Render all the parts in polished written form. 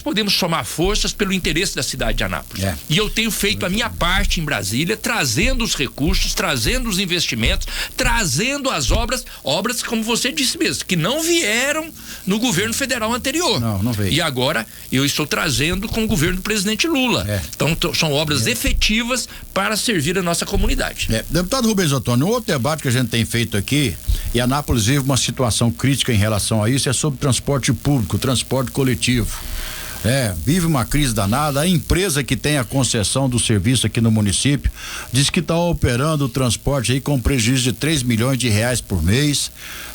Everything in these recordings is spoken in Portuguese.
podemos somar forças pelo interesse da cidade de Anápolis. E eu tenho feito a minha parte em Brasília, trazendo os recursos, trazendo os investimentos, trazendo as obras como você disse mesmo, que não vieram no governo federal anterior. Não veio. E agora eu estou trazendo com o governo do presidente Lula. Então são obras efetivas para servir a nossa comunidade. Deputado Rubens Ottoni, um outro debate que a gente tem feito aqui, e Anápolis vive uma situação crítica em relação a isso, é sobre transporte público, transporte coletivo. Vive uma crise danada. A empresa que tem a concessão do serviço aqui no município diz que está operando o transporte aí com prejuízo de 3 milhões de reais por mês,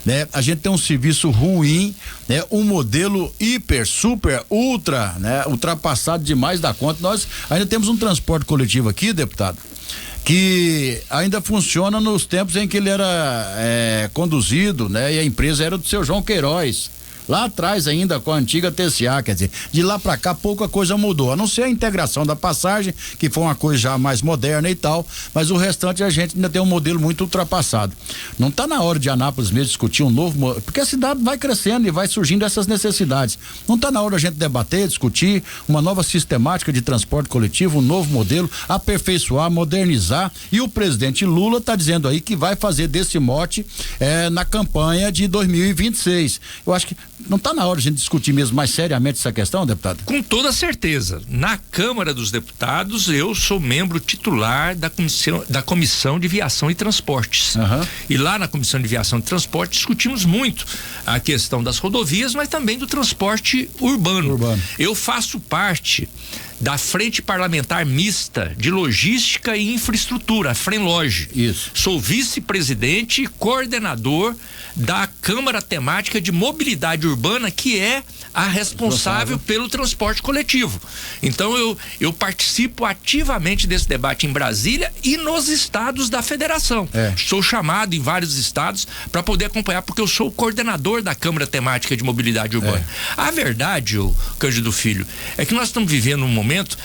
né? A gente tem um serviço ruim, né? Um modelo hiper, super, ultra, né? Ultrapassado demais da conta. Nós ainda temos um transporte coletivo aqui, deputado, que ainda funciona nos tempos em que ele era conduzido, né? E a empresa era do seu João Queiroz. Lá atrás ainda com a antiga TCA, quer dizer, de lá pra cá pouca coisa mudou, a não ser a integração da passagem, que foi uma coisa já mais moderna e tal, mas o restante a gente ainda tem um modelo muito ultrapassado. Não tá na hora de Anápolis mesmo discutir um novo modelo, porque a cidade vai crescendo e vai surgindo essas necessidades. Não tá na hora da gente debater, discutir uma nova sistemática de transporte coletivo, um novo modelo, aperfeiçoar, modernizar, e o presidente Lula tá dizendo aí que vai fazer desse mote na campanha de 2026. Eu acho que não está na hora de a gente discutir mesmo mais seriamente essa questão, deputado? Com toda certeza. Na Câmara dos Deputados, eu sou membro titular da Comissão de Viação e Transportes. E lá na Comissão de Viação e Transportes discutimos muito a questão das rodovias, mas também do transporte urbano. Eu faço parte da Frente Parlamentar Mista de Logística e Infraestrutura, a FRENLOGE. Isso. Sou vice-presidente e coordenador da Câmara Temática de Mobilidade Urbana, que é a responsável pelo transporte coletivo. Então eu participo ativamente desse debate em Brasília e nos estados da federação. Sou chamado em vários estados para poder acompanhar, porque eu sou o coordenador da Câmara Temática de Mobilidade Urbana. A verdade, Cândido Filho, é que nós estamos vivendo um momento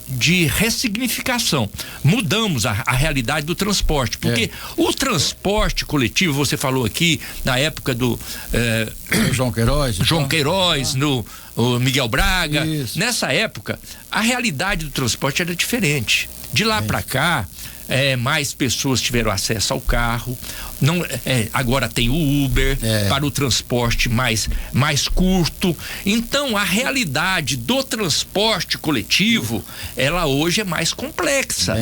de ressignificação. Mudamos a realidade do transporte, porque o transporte coletivo, você falou aqui na época do João Queiroz, o Miguel Braga. Isso. Nessa época, a realidade do transporte era diferente. De lá para cá, mais pessoas tiveram acesso ao carro. Agora tem o Uber para o transporte mais curto. Então a realidade do transporte coletivo, ela hoje é mais complexa.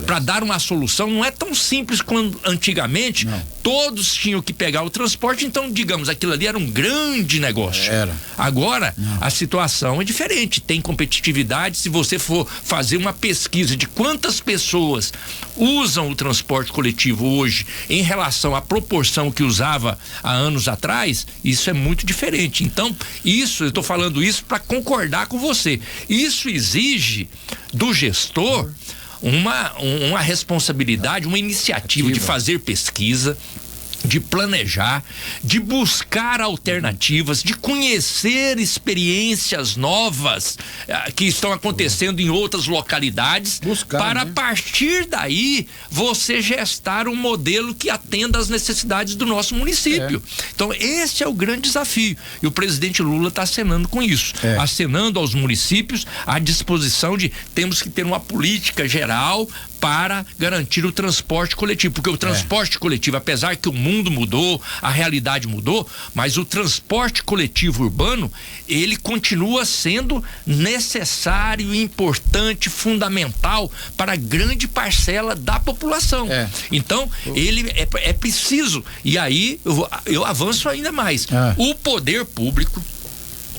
Para dar uma solução não é tão simples quanto antigamente. Todos tinham que pegar o transporte, então digamos, aquilo ali era um grande negócio. Agora a situação é diferente, tem competitividade. Se você for fazer uma pesquisa de quantas pessoas usam o transporte coletivo hoje em relação à proporção que usava há anos atrás, isso é muito diferente. Então, eu estou falando isso para concordar com você. Isso exige do gestor uma responsabilidade, uma iniciativa de fazer pesquisa, de planejar, de buscar alternativas, de conhecer experiências novas que estão acontecendo em outras localidades, para a partir daí você gestar um modelo que atenda às necessidades do nosso município. Então esse é o grande desafio, e o presidente Lula está acenando com isso, acenando aos municípios à disposição de temos que ter uma política geral para garantir o transporte coletivo, porque o transporte coletivo, apesar que o mundo mudou, a realidade mudou, mas o transporte coletivo urbano, ele continua sendo necessário, importante, fundamental para grande parcela da população. Então, ele é preciso, e aí eu avanço ainda mais. O poder público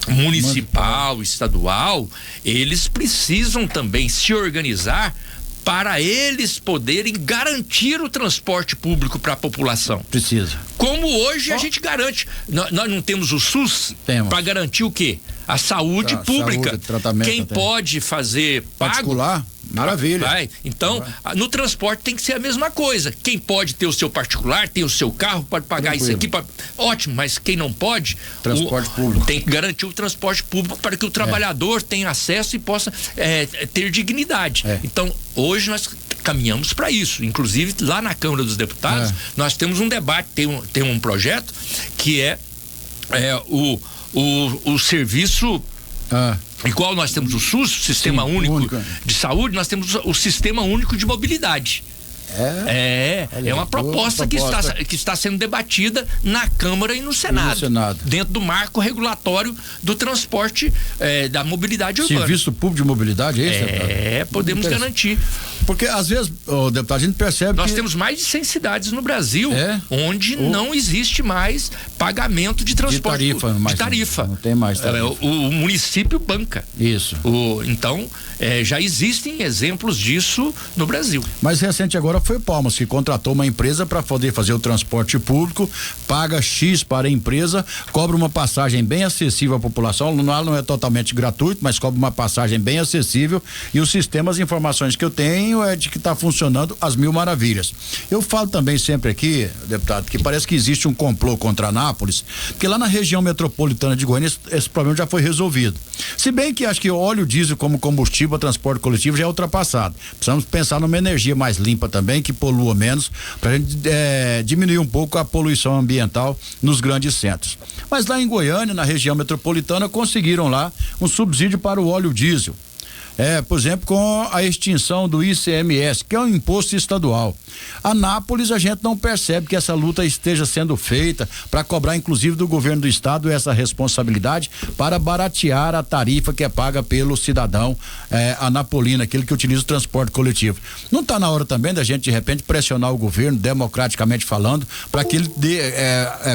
municipal, estadual, eles precisam também se organizar para eles poderem garantir o transporte público para a população. Precisa. Como hoje a gente garante. Nós não temos o SUS para garantir o quê? A saúde pública. Saúde, tratamento. Quem pode fazer particular? Maravilha. Então, no transporte tem que ser a mesma coisa. Quem pode ter o seu particular, tem o seu carro, pode pagar isso aqui. Ótimo, mas quem não pode, transporte público. Tem que garantir o transporte público para que o trabalhador tenha acesso e possa ter dignidade. Então, hoje nós caminhamos para isso. Inclusive, lá na Câmara dos Deputados, nós temos um debate, tem um projeto que o serviço Igual nós temos o SUS, o Sistema Único de Saúde, nós temos o Sistema Único de Mobilidade. É uma proposta que está sendo debatida na Câmara e no Senado, dentro do marco regulatório do transporte, da mobilidade urbana. Serviço Público de Mobilidade, é isso? Podemos garantir. Porque às vezes, deputado, a gente percebe nós temos mais de 100 cidades no Brasil onde não existe mais pagamento de transporte de tarifa. Não tem mais tarifa. O município banca. Isso. Então, já existem exemplos disso no Brasil. Mais recente agora foi Palmas, que contratou uma empresa para poder fazer o transporte público, paga X para a empresa, cobra uma passagem bem acessível à população, não é totalmente gratuito, mas cobra uma passagem bem acessível, e o sistema, as informações que eu tenho é de que está funcionando às mil maravilhas. Eu falo também sempre aqui, deputado, que parece que existe um complô contra Anápolis, porque lá na região metropolitana de Goiânia esse problema já foi resolvido. Se bem que acho que óleo diesel como combustível para transporte coletivo já é ultrapassado. Precisamos pensar numa energia mais limpa também, que polua menos, para a gente diminuir um pouco a poluição ambiental nos grandes centros. Mas lá em Goiânia, na região metropolitana, conseguiram lá um subsídio para o óleo diesel. Por exemplo, com a extinção do ICMS, que é um imposto estadual. Anápolis, a gente não percebe que essa luta esteja sendo feita para cobrar, inclusive, do governo do estado essa responsabilidade para baratear a tarifa que é paga pelo cidadão anapolino, aquele que utiliza o transporte coletivo. Não está na hora também da gente, de repente, pressionar o governo, democraticamente falando, para que ele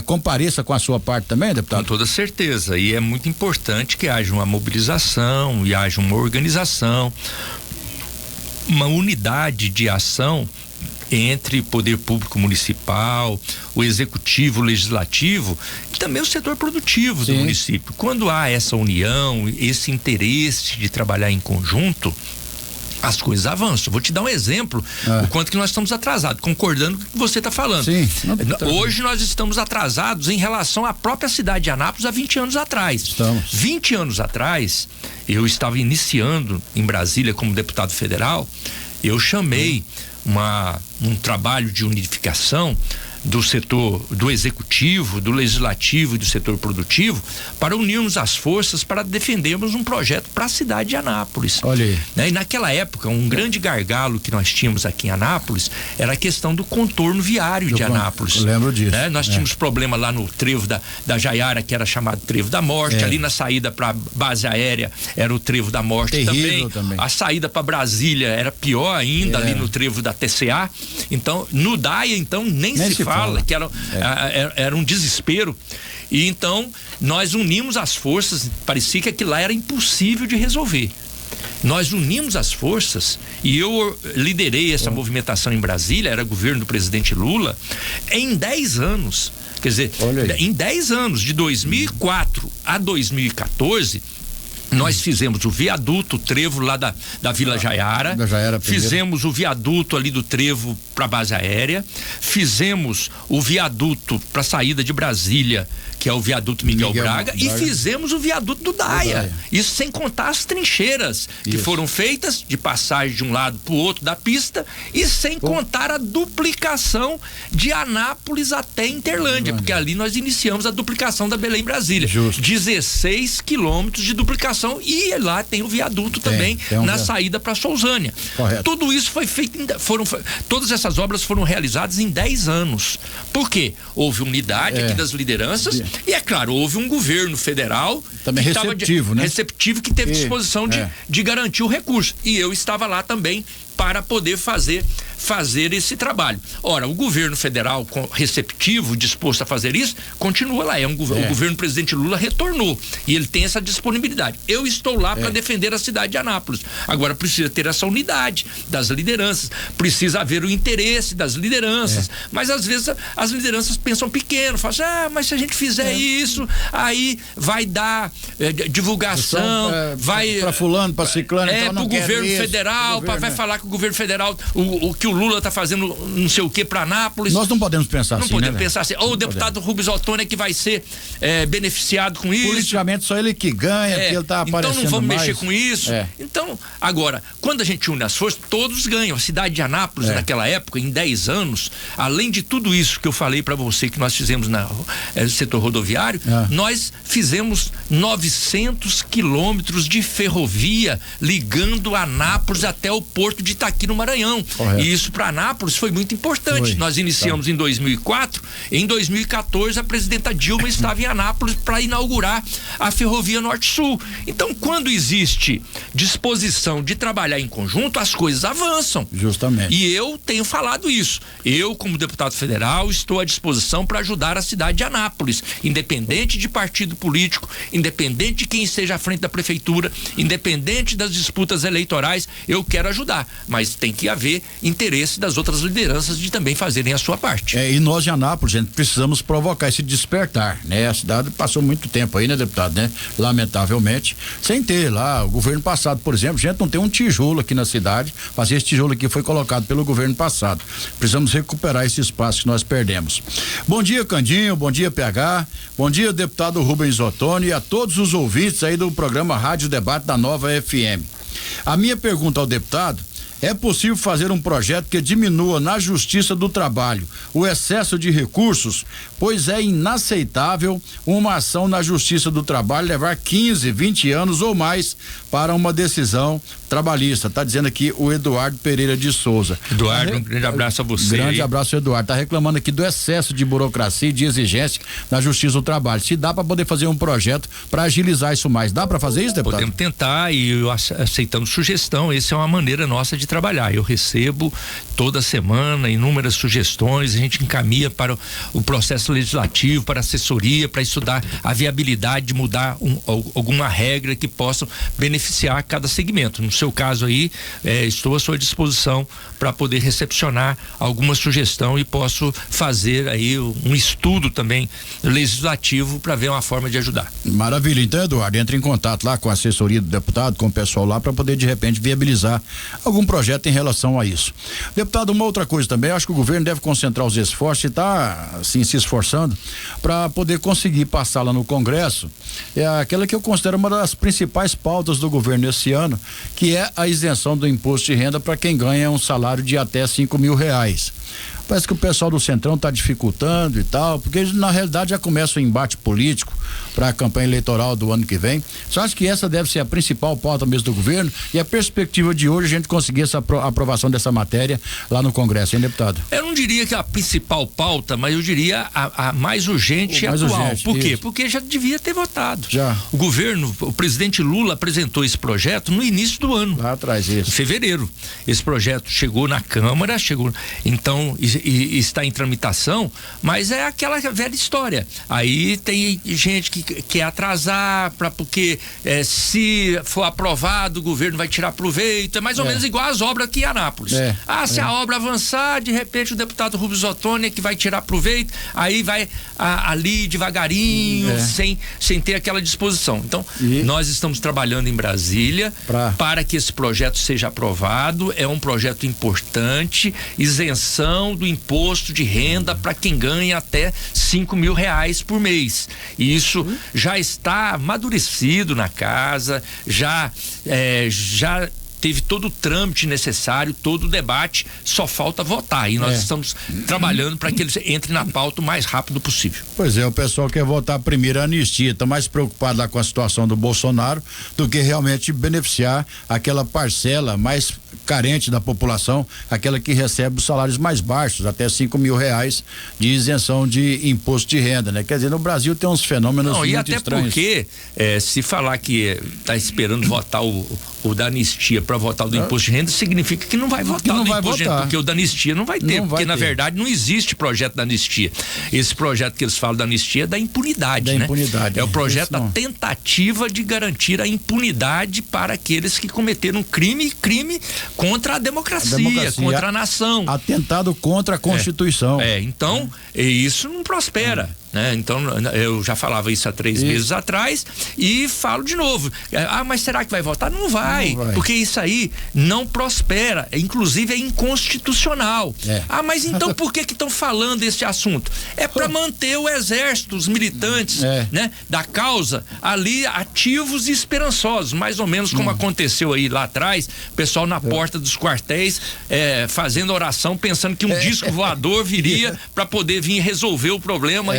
compareça com a sua parte também, deputado? Com toda certeza, e é muito importante que haja uma mobilização e haja uma organização, uma unidade de ação entre poder público municipal, o executivo, o legislativo e também o setor produtivo do município. Quando há essa união, esse interesse de trabalhar em conjunto, as coisas avançam. Vou te dar um exemplo, o quanto que nós estamos atrasados, concordando com o que você está falando. Hoje nós estamos atrasados em relação à própria cidade de Anápolis há 20 anos atrás. 20 anos atrás, eu estava iniciando em Brasília como deputado federal, eu chamei um trabalho de unificação do setor do executivo, do legislativo e do setor produtivo, para unirmos as forças para defendermos um projeto para a cidade de Anápolis. Olha aí. E naquela época, um grande gargalo que nós tínhamos aqui em Anápolis era a questão do contorno viário de Anápolis. Eu lembro disso. Nós tínhamos problema lá no trevo da Jaiara, que era chamado Trevo da Morte, ali na saída para base aérea era o Trevo da Morte também. A saída para Brasília era pior ainda, ali no trevo da TCA. Então, no DAIA, então, nem se fala, que era um desespero. E então nós unimos as forças, parecia que aquilo lá era impossível de resolver. Nós unimos as forças e eu liderei essa movimentação em Brasília, era governo do presidente Lula, em 10 anos. Quer dizer, em 10 anos, de 2004 a 2014, nós fizemos o viaduto, o trevo lá da Vila Jaiara, fizemos o viaduto ali do trevo para a base aérea, fizemos o viaduto para a saída de Brasília, que é o viaduto Miguel Braga, e fizemos o viaduto do DAIA. Isso sem contar as trincheiras que foram feitas de passagem de um lado para o outro da pista, e sem contar a duplicação de Anápolis até Interlândia, porque ali nós iniciamos a duplicação da Belém-Brasília. 16 quilômetros de duplicação, e lá tem o viaduto também na saída para Sousânia. Tudo isso foi feito, todas essas obras foram realizadas em 10 anos. Por quê? Houve unidade aqui das lideranças e, é claro, houve um governo federal também receptivo, que teve disposição de garantir o recurso. E eu estava lá também para poder fazer esse trabalho. Ora, o governo federal receptivo, disposto a fazer isso, continua lá. O governo do presidente Lula retornou e ele tem essa disponibilidade. Eu estou lá para defender a cidade de Anápolis. Agora precisa ter essa unidade das lideranças, precisa haver o interesse das lideranças, mas às vezes as lideranças pensam pequeno, falam assim, mas se a gente fizer isso, aí vai dar divulgação, vai para fulano, para ciclano, para o governo federal, vai falar que o governo federal, o que que o Lula tá fazendo não sei o que para Anápolis. Nós não podemos pensar assim, Não podemos né, pensar assim. Ou o deputado Rubens Ottoni é que vai ser beneficiado com isso. Politicamente só ele que ganha, porque ele tá aparecendo então não vamos mais. mexer com isso. Então, agora, quando a gente une as forças, todos ganham. A cidade de Anápolis, naquela época, em 10 anos, além de tudo isso que eu falei para você que nós fizemos no setor rodoviário, nós fizemos 900 quilômetros de ferrovia ligando Anápolis até o porto de Itaqui, no Maranhão. Correto. E isso para Anápolis foi muito importante. Nós iniciamos em 2004, em 2014 a presidenta Dilma estava em Anápolis para inaugurar a ferrovia Norte-Sul. Então, quando existe disposição de trabalhar em conjunto, as coisas avançam. Justamente. E eu tenho falado isso. Eu, como deputado federal, estou à disposição para ajudar a cidade de Anápolis, independente de partido político, independente de quem esteja à frente da prefeitura, independente das disputas eleitorais, eu quero ajudar. Mas tem que haver interesse das outras lideranças de também fazerem a sua parte. E nós de Anápolis, gente, precisamos provocar esse despertar, né? A cidade passou muito tempo aí, né, deputado, né? Lamentavelmente, sem ter lá, o governo passado, por exemplo, gente, não tem um tijolo aqui na cidade, mas esse tijolo aqui foi colocado pelo governo passado. Precisamos recuperar esse espaço que nós perdemos. Bom dia, Candinho, bom dia, PH, bom dia, deputado Rubens Ottoni, e a todos os ouvintes aí do programa Rádio Debate da Nova FM. A minha pergunta ao deputado: é possível fazer um projeto que diminua na Justiça do Trabalho o excesso de recursos, pois é inaceitável uma ação na Justiça do Trabalho levar 15, 20 anos ou mais para uma decisão trabalhista. Tá dizendo aqui o Eduardo Pereira de Souza. Eduardo, um grande abraço a você. Grande abraço, Eduardo. Tá reclamando aqui do excesso de burocracia e de exigência na Justiça do Trabalho. Se dá para poder fazer um projeto para agilizar isso mais, dá para fazer isso, deputado? Podemos tentar, e aceitamos sugestão. Essa é uma maneira nossa de trabalhar. Eu recebo toda semana inúmeras sugestões, a gente encaminha para o processo legislativo, para a assessoria, para estudar a viabilidade de mudar alguma regra que possa beneficiar cada segmento. No seu caso aí, estou à sua disposição para poder recepcionar alguma sugestão e posso fazer aí um estudo também legislativo para ver uma forma de ajudar. Maravilha. Então, Eduardo, entre em contato lá com a assessoria do deputado, com o pessoal lá, para poder de repente viabilizar algum projeto em relação a isso. Deputado, uma outra coisa também, acho que o governo deve concentrar os esforços e está assim se esforçando para poder conseguir passar lá no Congresso aquela que eu considero uma das principais pautas do governo esse ano, que é a isenção do imposto de renda para quem ganha um salário de até R$5.000. Parece que o pessoal do Centrão está dificultando e tal, porque na realidade já começa o embate político para a campanha eleitoral do ano que vem. Você acha que essa deve ser a principal pauta mesmo do governo e a perspectiva de hoje a gente conseguir essa aprovação dessa matéria lá no Congresso, hein, deputado? Eu não diria que é a principal pauta, mas eu diria a mais urgente e atual. Por quê? Porque já devia ter votado. Já. O governo, o presidente Lula apresentou esse projeto no início do ano. Lá atrás, isso. Em fevereiro. Esse projeto chegou na Câmara, então e está em tramitação, mas é aquela velha história. Aí tem gente que quer atrasar porque se for aprovado o governo vai tirar proveito. É mais ou menos igual as obras aqui em Anápolis. Se a obra avançar, de repente o deputado Rubens Ottoni é que vai tirar proveito, aí vai ali devagarinho, sem ter aquela disposição. Então, nós estamos trabalhando em Brasília para que esse projeto seja aprovado. É um projeto importante, isenção do imposto de renda para quem ganha até R$5.000 por mês. E isso já está amadurecido na casa, já teve todo o trâmite necessário, todo o debate, só falta votar. E nós estamos trabalhando para que ele entre na pauta o mais rápido possível. Pois é, o pessoal quer votar primeiro a anistia, está mais preocupado lá com a situação do Bolsonaro do que realmente beneficiar aquela parcela mais carente da população, aquela que recebe os salários mais baixos, até R$5.000 de isenção de imposto de renda, né? Quer dizer, no Brasil tem uns fenômenos muito estranhos. E até porque se falar que está esperando votar o da anistia para votar o do imposto de renda, significa que não vai votar o do imposto de renda, porque o da anistia não vai ter, porque na verdade não existe projeto da anistia. Esse projeto que eles falam da anistia é da impunidade, né? É o projeto da tentativa de garantir a impunidade para aqueles que cometeram crime contra a democracia, contra a nação. Atentado contra a Constituição. Então, isso não prospera. né? Então eu já falava isso há 3 meses atrás e falo de novo. Mas será que vai votar? Não vai, porque isso aí não prospera, inclusive é inconstitucional. Mas então por que estão falando desse assunto? É para manter o exército, os militantes, né, da causa ali ativos e esperançosos, mais ou menos como aconteceu aí lá atrás, o pessoal na porta dos quartéis fazendo oração, pensando que um disco voador viria para poder vir resolver o problema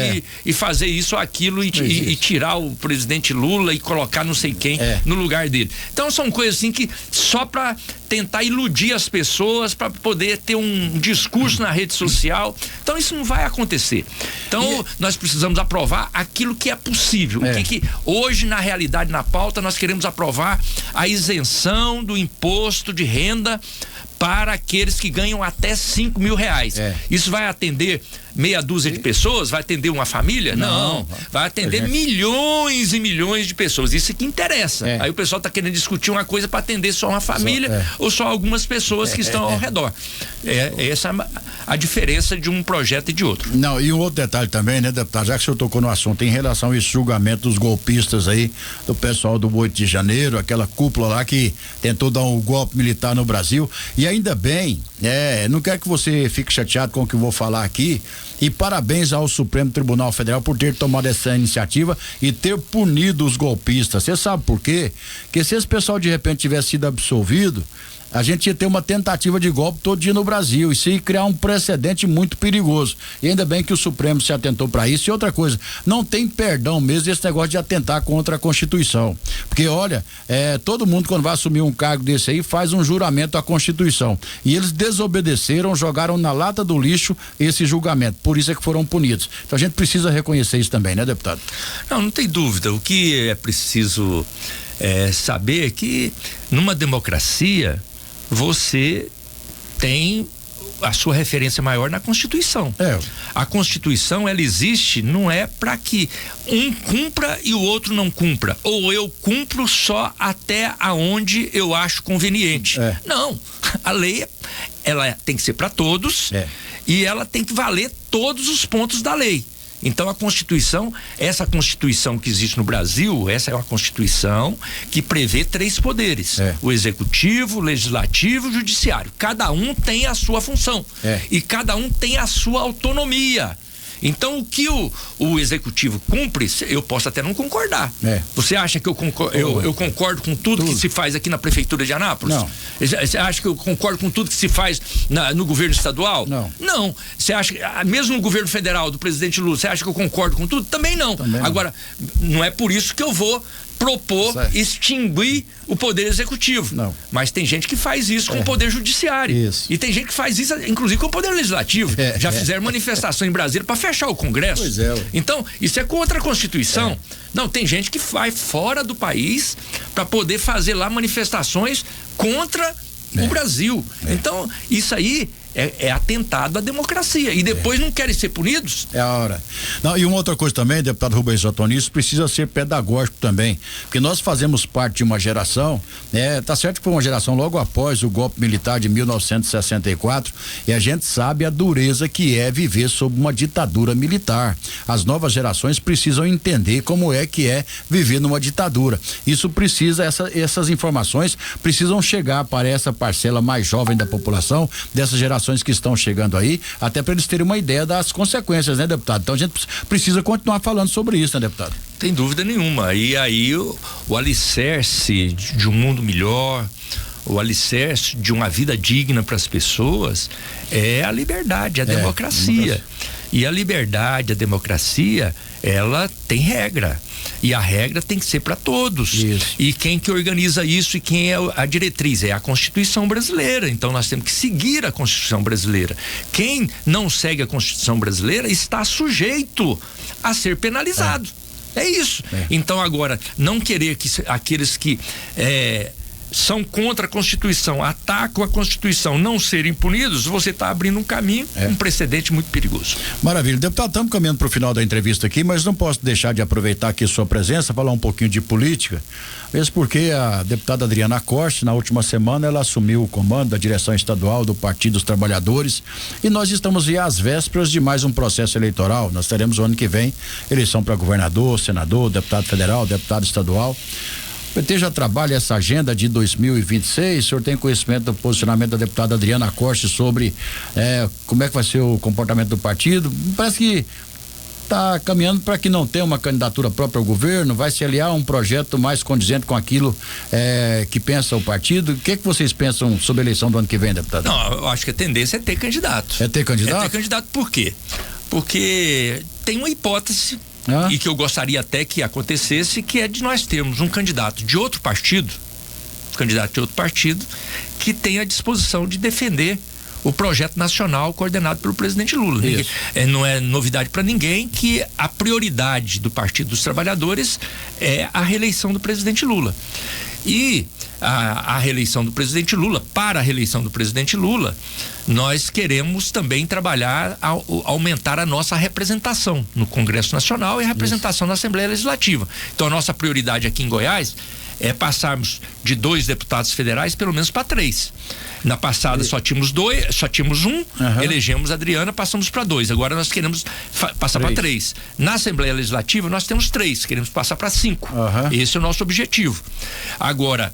e fazer isso ou aquilo e tirar o presidente Lula e colocar não sei quem no lugar dele. Então são coisas assim que só para tentar iludir as pessoas, para poder ter um discurso na rede social. Então isso não vai acontecer. Então nós precisamos aprovar aquilo que é possível. O que hoje na realidade, na pauta, nós queremos aprovar a isenção do imposto de renda para aqueles que ganham até R$5.000. Isso vai atender meia dúzia de pessoas? Vai atender uma família? Não. Vai atender milhões e milhões de pessoas. Isso que interessa. Aí o pessoal está querendo discutir uma coisa para atender só uma família ou só algumas pessoas que estão ao redor. Essa é a diferença de um projeto e de outro. Não, e um outro detalhe também, né, deputado? Já que o senhor tocou no assunto em relação a esse julgamento dos golpistas aí, do pessoal do 8 de janeiro, aquela cúpula lá que tentou dar um golpe militar no Brasil. E ainda bem, não quero que você fique chateado com o que eu vou falar aqui, e parabéns ao Supremo Tribunal Federal por ter tomado essa iniciativa e ter punido os golpistas. Você sabe por quê? Porque se esse pessoal de repente tivesse sido absolvido, a gente ia ter uma tentativa de golpe todo dia no Brasil, isso ia criar um precedente muito perigoso. E ainda bem que o Supremo se atentou para isso. E outra coisa, não tem perdão mesmo esse negócio de atentar contra a Constituição, porque olha, todo mundo quando vai assumir um cargo desse aí faz um juramento à Constituição, e eles desobedeceram, jogaram na lata do lixo esse julgamento, por isso é que foram punidos. Então a gente precisa reconhecer isso também, né, deputado? Não tem dúvida. O que é preciso saber é que numa democracia você tem a sua referência maior na Constituição. A Constituição, ela existe, não é para que um cumpra e o outro não cumpra, ou eu cumpro só até aonde eu acho conveniente. Não, a lei ela tem que ser para todos e ela tem que valer todos os pontos da lei. Então a Constituição, essa Constituição que existe no Brasil, essa é uma Constituição que prevê 3 poderes: o Executivo, o Legislativo e o Judiciário. Cada um tem a sua função e cada um tem a sua autonomia. Então o que o Executivo cumpre, eu posso até não concordar. Você acha que eu concordo com tudo que se faz aqui na Prefeitura de Anápolis? Não. Você acha que eu concordo com tudo que se faz no governo estadual? Não. Você acha que, mesmo no governo federal do presidente Lula, você acha que eu concordo com tudo? Também não. Agora, não é por isso que eu vou propor extinguir o poder executivo. Mas tem gente que faz isso com o poder judiciário. E tem gente que faz isso, inclusive, com o poder legislativo. Já fizeram manifestação em Brasília para fechar o Congresso. Então, isso é contra a Constituição. Não, tem gente que vai fora do país para poder fazer lá manifestações contra o Brasil. Então, isso aí é atentado à democracia. E depois não querem ser punidos? É a hora. Não, e uma outra coisa também, deputado Rubens Ottoni, isso precisa ser pedagógico também. Porque nós fazemos parte de uma geração, tá certo que foi uma geração logo após o golpe militar de 1964, e a gente sabe a dureza que é viver sob uma ditadura militar. As novas gerações precisam entender como é que é viver numa ditadura. Isso precisa, essas informações precisam chegar para essa parcela mais jovem da população, dessas gerações que estão chegando aí, até para eles terem uma ideia das consequências, né, deputado? Então a gente precisa continuar falando sobre isso, né, deputado? Tem dúvida nenhuma. E aí o alicerce de um mundo melhor, o alicerce de uma vida digna para as pessoas é a liberdade, a democracia. E a liberdade, a democracia, ela tem regra. E a regra tem que ser para todos. E quem que organiza isso e quem é a diretriz? É a Constituição brasileira. Então nós temos que seguir a Constituição brasileira. Quem não segue a Constituição brasileira está sujeito a ser penalizado. É isso. Então agora, não querer que aqueles que são contra a Constituição, atacam a Constituição, não serem punidos, você está abrindo um caminho, um precedente muito perigoso. Maravilha. Deputado, estamos caminhando para o final da entrevista aqui, mas não posso deixar de aproveitar aqui sua presença, falar um pouquinho de política, mesmo porque a deputada Adriana Costa, na última semana, ela assumiu o comando da direção estadual do Partido dos Trabalhadores e nós estamos às vésperas de mais um processo eleitoral. Nós teremos o ano que vem eleição para governador, senador, deputado federal, deputado estadual. O PT já trabalha essa agenda de 2026. O senhor tem conhecimento do posicionamento da deputada Adriana Costa sobre como é que vai ser o comportamento do partido? Parece que está caminhando para que não tenha uma candidatura própria ao governo, vai se aliar a um projeto mais condizente com aquilo que pensa o partido. O que vocês pensam sobre a eleição do ano que vem, deputado? Não, eu acho que a tendência é ter candidato. É ter candidato? É ter candidato por quê? Porque tem uma hipótese e que eu gostaria até que acontecesse, que é de nós termos um candidato de outro partido, que tenha a disposição de defender o projeto nacional coordenado pelo presidente Lula. Não é novidade para ninguém que a prioridade do Partido dos Trabalhadores é a reeleição do presidente Lula. E a reeleição do presidente Lula, para a reeleição do presidente Lula, nós queremos também trabalhar, aumentar a nossa representação no Congresso Nacional e a representação na Assembleia Legislativa. Então a nossa prioridade aqui em Goiás é passarmos de 2 deputados federais pelo menos para 3. Na passada só tínhamos um, elegemos a Adriana, passamos para 2. Agora nós queremos passar para 3. Na Assembleia Legislativa nós temos 3, queremos passar para 5. Esse é o nosso objetivo. Agora,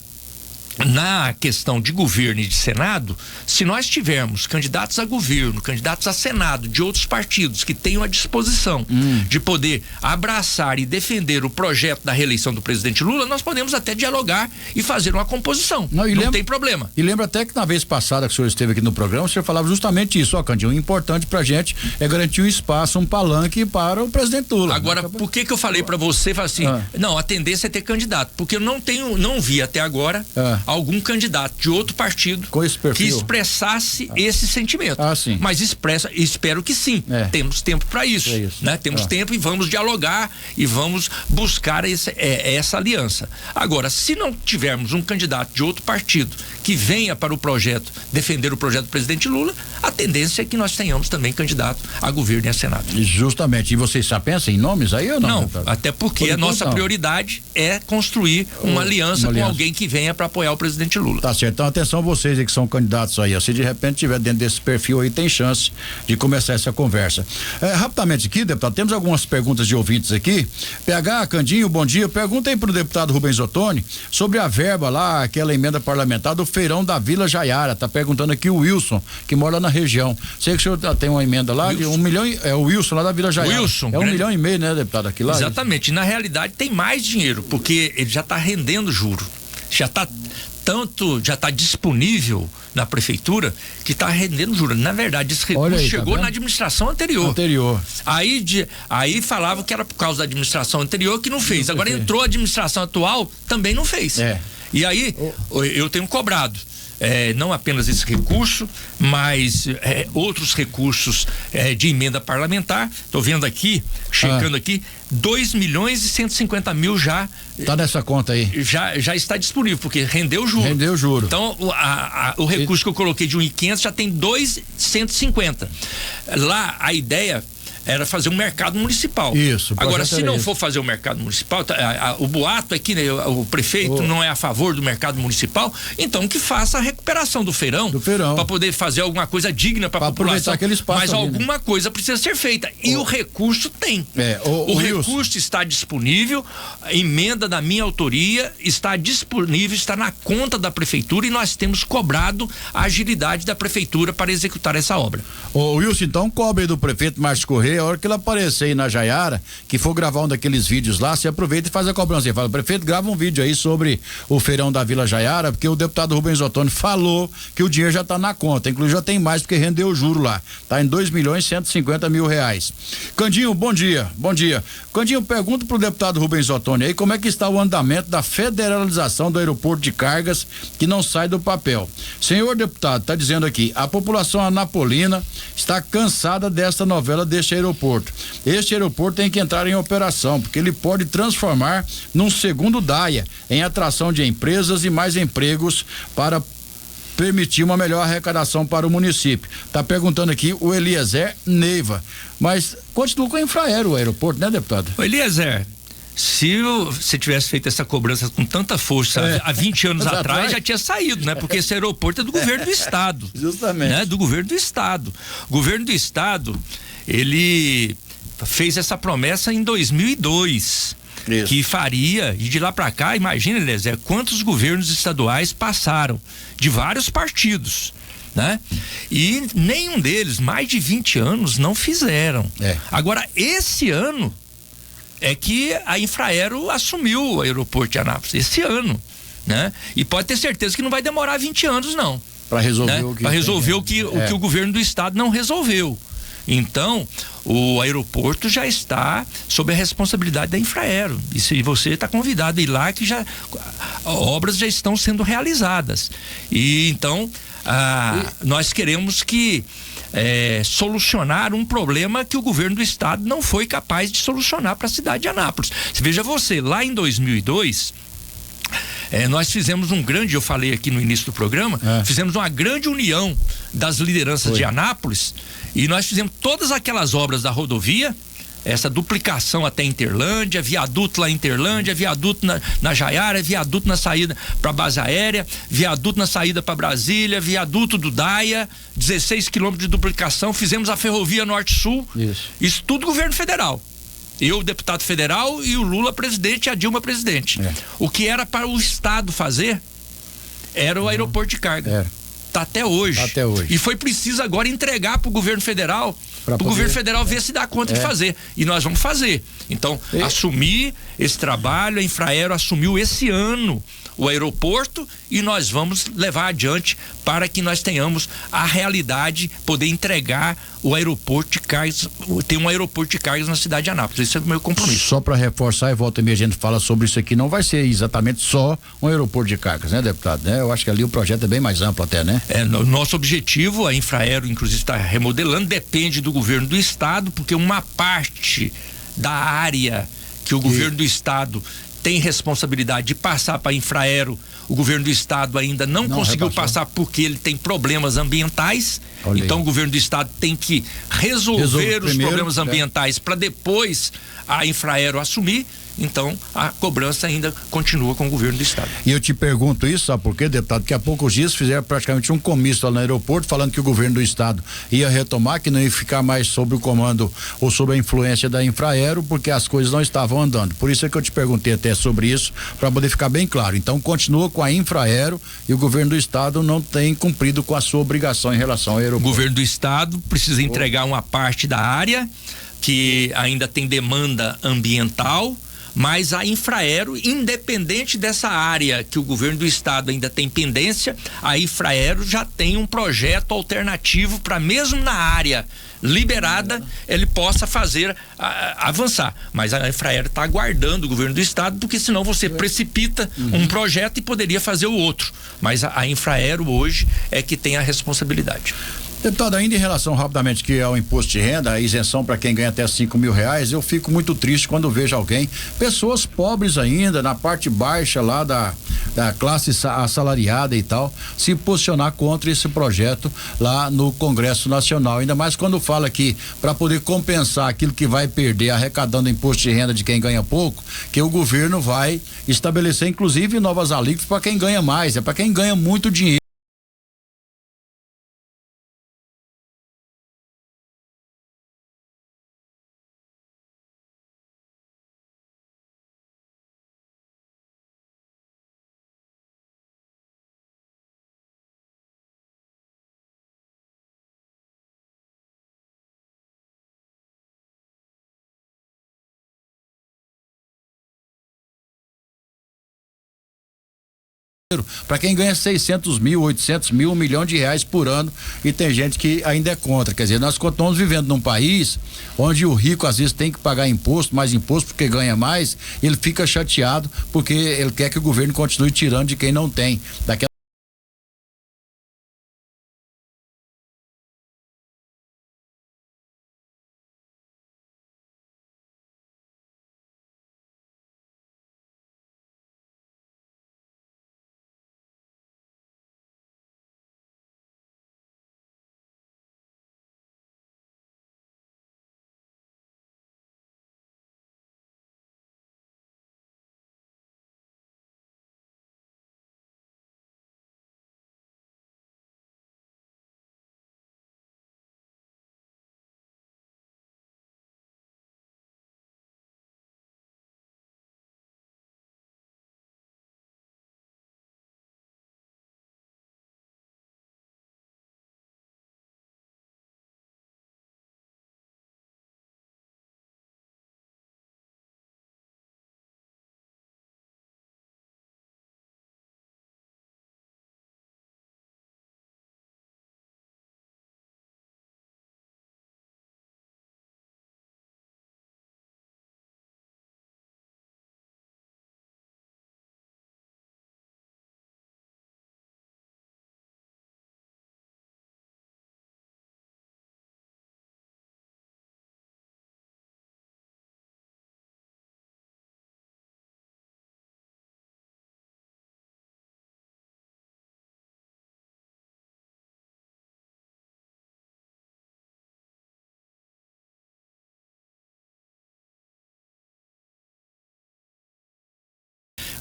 na questão de governo e de Senado, se nós tivermos candidatos a governo, candidatos a Senado de outros partidos que tenham a disposição de poder abraçar e defender o projeto da reeleição do presidente Lula, nós podemos até dialogar e fazer uma composição. Não tem problema. E lembra até que na vez passada que o senhor esteve aqui no programa, o senhor falava justamente isso, Candinho, o importante pra gente é garantir um espaço, um palanque para o presidente Lula. Agora, por que eu falei pra você, assim, não, a tendência é ter candidato, porque eu não vi até agora algum candidato de outro partido que expressasse esse sentimento. Sim. Mas espero que sim. Temos tempo para isso, né? Temos tempo e vamos dialogar e vamos buscar essa aliança. Agora, se não tivermos um candidato de outro partido que venha para o projeto, defender o projeto do presidente Lula, a tendência é que nós tenhamos também candidato a governo e a Senado. Justamente. E vocês já pensam em nomes aí ou não? Não, até porque a nossa prioridade é construir uma aliança com alguém que venha para apoiar o presidente Lula. Tá certo. Então atenção vocês aí que são candidatos aí. Se de repente tiver dentro desse perfil aí, tem chance de começar essa conversa. Rapidamente aqui, deputado, temos algumas perguntas de ouvintes aqui. PH, Candinho, bom dia. Pergunta aí pro deputado Rubens Ottoni sobre a verba lá, aquela emenda parlamentar do feirão da Vila Jaiara. Tá perguntando aqui o Wilson, que mora na região. Sei que o senhor tem uma emenda lá de 1 milhão, o Wilson lá da Vila Jaiara. Wilson, é 1,5 milhão, né, deputado, aqui lá? Exatamente. Na realidade tem mais dinheiro, porque ele já tá rendendo juro. Já está disponível na prefeitura que está rendendo juros. Na verdade, esse recurso chegou na administração anterior. Aí falava que era por causa da administração anterior que não fez. Agora entrou a administração atual, também não fez. E aí eu tenho cobrado. Não apenas esse recurso, mas outros recursos de emenda parlamentar. Estou vendo aqui, checando aqui, 2.150.000 já. Tá nessa conta aí. Já está disponível, porque rendeu juro. Rendeu juro. Então, o recurso que eu coloquei de 1.500 já tem 2.150. Lá, a ideia era fazer um mercado municipal. Isso. Agora, se não for fazer o mercado municipal, o boato é que o prefeito não é a favor do mercado municipal, então que faça a recuperação do feirão. Para poder fazer alguma coisa digna para a população. Mas alguma coisa precisa ser feita. E o recurso tem. O recurso está disponível, a emenda da minha autoria está disponível, está na conta da prefeitura e nós temos cobrado a agilidade da prefeitura para executar essa obra. Ô Wilson, então cobre do prefeito Márcio Correia, a hora que ele aparecer aí na Jaiara, que for gravar um daqueles vídeos lá, você aproveita e faz a cobrança. Ele fala, prefeito, grava um vídeo aí sobre o feirão da Vila Jaiara, porque o deputado Rubens Ottoni falou que o dinheiro já tá na conta, inclusive já tem mais porque rendeu o juro lá, tá em 2.150.000 reais. Candinho, bom dia. Candinho, pergunta pro deputado Rubens Ottoni aí como é que está o andamento da federalização do aeroporto de cargas que não sai do papel. Senhor deputado, está dizendo aqui, a população anapolina está cansada desta novela deste aeroporto. Este aeroporto tem que entrar em operação, porque ele pode transformar num segundo DAIA, em atração de empresas e mais empregos para permitir uma melhor arrecadação para o município. Tá perguntando aqui o Eliezer Neiva, mas continua com a Infraero o aeroporto, né, deputado? Ô Eliezer, se você tivesse feito essa cobrança com tanta força há 20 anos atrás, já tinha saído, né? Porque esse aeroporto é do governo do estado. Justamente. Né? Do governo do estado. O governo do estado, ele fez essa promessa em 2002. Isso. Que faria, e de lá para cá, imagina, Eliezer, quantos governos estaduais passaram, de vários partidos, né? E nenhum deles, mais de 20 anos, não fizeram. Agora, esse ano é que a Infraero assumiu o aeroporto de Anápolis, esse ano, né? E pode ter certeza que não vai demorar 20 anos, não. Para resolver, né? O que o governo do estado não resolveu. Então, o aeroporto já está sob a responsabilidade da Infraero. E se você está convidado a ir lá, que já obras já estão sendo realizadas. E então, nós queremos que solucionar um problema que o governo do estado não foi capaz de solucionar para a cidade de Anápolis. Veja você, lá em 2002, nós fizemos eu falei aqui no início do programa, fizemos uma grande união das lideranças de Anápolis e nós fizemos todas aquelas obras da rodovia, essa duplicação até Interlândia, viaduto lá em Interlândia, viaduto na Jaiara, viaduto na saída para base aérea, viaduto na saída para Brasília, viaduto do DAIA, 16 quilômetros de duplicação, fizemos a ferrovia Norte-Sul, isso tudo governo federal. Eu, deputado federal, e o Lula presidente e a Dilma presidente. O que era para o estado fazer era o aeroporto de carga. Tá até hoje. E foi preciso agora entregar para o governo federal, para o governo federal ver se dá conta de fazer. E nós vamos fazer. Então, assumir esse trabalho, a Infraero assumiu esse ano o aeroporto e nós vamos levar adiante para que nós tenhamos a realidade, poder entregar o aeroporto de cargas, ter um aeroporto de cargas na cidade de Anápolis. Esse é o meu compromisso. Só para reforçar, e volta e meia a gente fala sobre isso aqui, não vai ser exatamente só um aeroporto de cargas, né, deputado? Eu acho que ali o projeto é bem mais amplo até, né? Nosso objetivo, a Infraero inclusive está remodelando, depende do governo do estado, porque uma parte da área que o governo do estado tem responsabilidade de passar para a Infraero, o governo do estado ainda não conseguiu passar porque ele tem problemas ambientais. Então o governo do estado tem que resolver os problemas ambientais para depois a Infraero assumir. Então a cobrança ainda continua com o governo do estado. E eu te pergunto isso, sabe por quê, deputado? Porque há poucos dias fizeram praticamente um comício lá no aeroporto falando que o governo do estado ia retomar, que não ia ficar mais sob o comando ou sob a influência da Infraero, porque as coisas não estavam andando. Por isso é que eu te perguntei até sobre isso, para poder ficar bem claro. Então continua com a Infraero e o governo do estado não tem cumprido com a sua obrigação em relação ao aeroporto. O governo do estado precisa entregar uma parte da área que ainda tem demanda ambiental, mas a Infraero, independente dessa área que o governo do estado ainda tem pendência, a Infraero já tem um projeto alternativo para mesmo na área liberada ele possa fazer avançar, mas a Infraero está aguardando o governo do estado, porque senão você precipita um projeto e poderia fazer o outro, mas a Infraero hoje é que tem a responsabilidade. Deputado, ainda em relação rapidamente que ao imposto de renda, a isenção para quem ganha até R$5.000, eu fico muito triste quando vejo alguém, pessoas pobres ainda, na parte baixa lá da classe assalariada e tal, se posicionar contra esse projeto lá no Congresso Nacional, ainda mais quando fala que para poder compensar aquilo que vai perder arrecadando imposto de renda de quem ganha pouco, que o governo vai estabelecer inclusive novas alíquotas para quem ganha mais, para quem ganha muito dinheiro. para quem ganha 600 mil, 800 mil, R$1 milhão por ano, e tem gente que ainda é contra. Quer dizer, nós continuamos vivendo num país onde o rico às vezes tem que pagar imposto, mais imposto porque ganha mais, ele fica chateado porque ele quer que o governo continue tirando de quem não tem.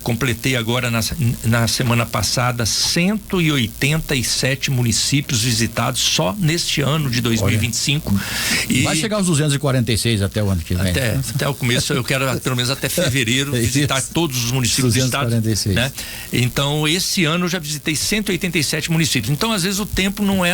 Completei agora na semana passada 187 municípios visitados só neste ano de 2025. E vai chegar aos 246 até o ano que vem. Até o começo, eu quero pelo menos até fevereiro visitar todos os municípios visitados, né? Então, esse ano eu já visitei 187 municípios. Então, às vezes o tempo não é,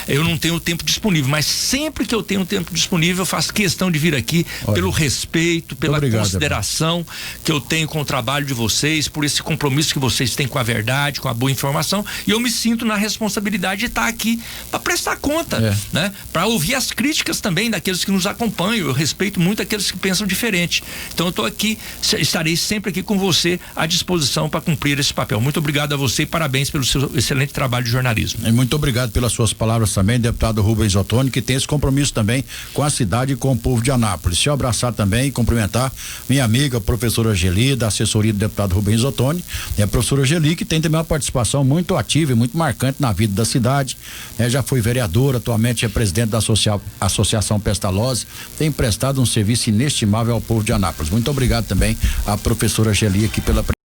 eu não tenho o tempo disponível, mas sempre que eu tenho tempo disponível, eu faço questão de vir aqui pelo respeito, pela consideração que eu tenho com o trabalho de vocês, por esse compromisso que vocês têm com a verdade, com a boa informação, e eu me sinto na responsabilidade de estar aqui para prestar conta, né? Para ouvir as críticas também daqueles que nos acompanham. Eu respeito muito aqueles que pensam diferente. Então eu estou aqui, estarei sempre aqui com você à disposição para cumprir esse papel. Muito obrigado a você e parabéns pelo seu excelente trabalho de jornalismo. E muito obrigado pelas suas palavras também, deputado Rubens Ottoni, que tem esse compromisso também com a cidade e com o povo de Anápolis. Se eu abraçar também e cumprimentar minha amiga, professora Geli, da assessoria do deputado Rubens Ottoni, e a professora Geli, que tem também uma participação muito ativa e muito marcante na vida da cidade, já foi vereadora, atualmente é presidente da Associação Pestalozzi, tem prestado um serviço inestimável ao povo de Anápolis. Muito obrigado também à professora Geli aqui pela